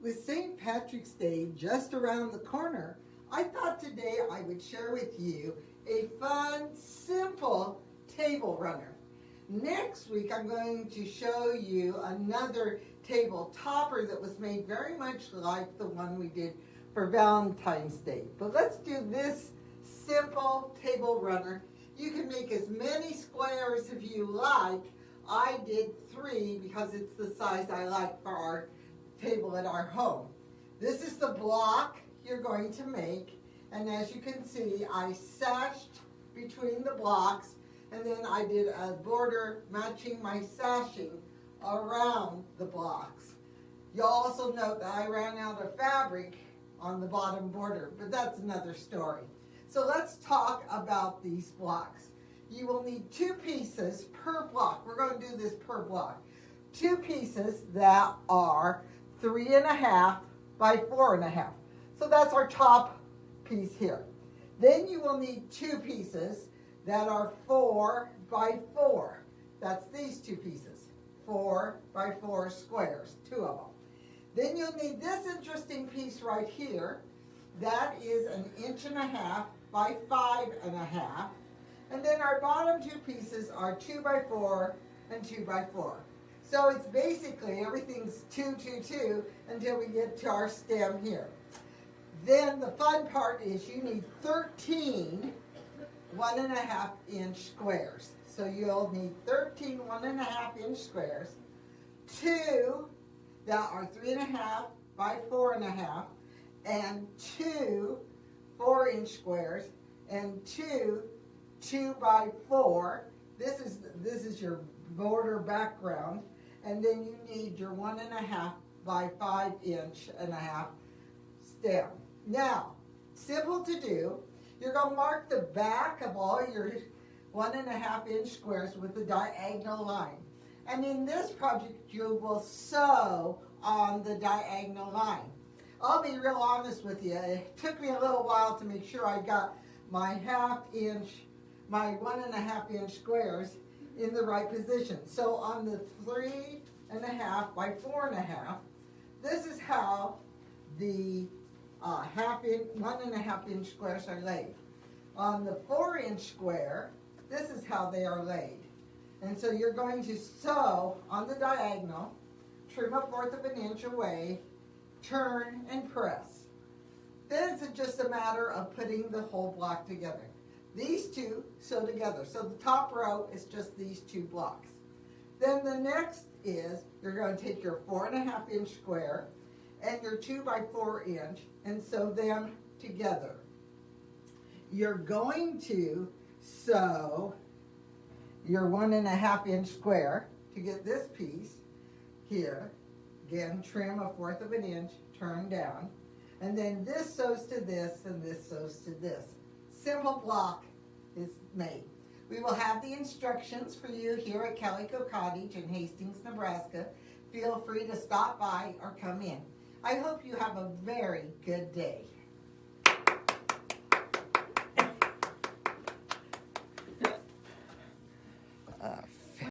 With St. Patrick's Day just around the corner, I thought today I would share with you a fun, simple table runner. Next week I'm going to show you another table topper that was made very much like the one we did for Valentine's Day. But let's do this simple table runner. You can make as many squares if you like. I did 3 because it's the size I like for our table at our home. This is the block you're going to make, and as you can see, I sashed between the blocks, and then I did a border matching my sashing around the blocks. You'll also note that I ran out of fabric on the bottom border, but that's another story. So let's talk about these blocks. You will need 2 pieces per block. We're going to do this per block. 2 pieces that are 3.5 by 4.5. So that's our top piece here. Then you will need 2 pieces that are 4 by 4. That's these 2 pieces, 4 by 4 squares, 2 of them. Then you'll need this interesting piece right here. That is 1.5 inches by 5.5. And then our bottom 2 pieces are 2 by 4 and 2 by 4. So it's basically everything's 2, 2, 2 until we get to our stem here. Then the fun part is you need 13 1.5 inch squares. So you'll need 13 1.5 inch squares, 2 that are 3.5 by 4.5, and 2 4-inch squares, and 2 2 by 4. This is your border background, and then you need your 1.5 by 5.5 stem. Now, simple to do. You're going to mark the back of all your 1.5 inch squares with a diagonal line. And in this project, you will sew on the diagonal line. I'll be real honest with you. It took me a little while to make sure I got my 1.5 inch squares in the right position. So on the 3.5 by 4.5, this is how the 1.5 inch squares are laid. On the 4-inch square, this is how they are laid. And so you're going to sew on the diagonal, trim 1/4 inch away, turn and press. Then it's just a matter of putting the whole block together. These 2 sew together. So the top row is just these 2 blocks. Then the next is you're going to take your 4.5 inch square and your 2 by 4 inch and sew them together. You're going to sew your 1.5 inch square to get this piece here. Again, trim 1/4 inch, turn down. And then this sews to this and this sews to this. Simple block is made. We will have the instructions for you here at Calico Cottage in Hastings, Nebraska. Feel free to stop by or come in. I hope you have a very good day.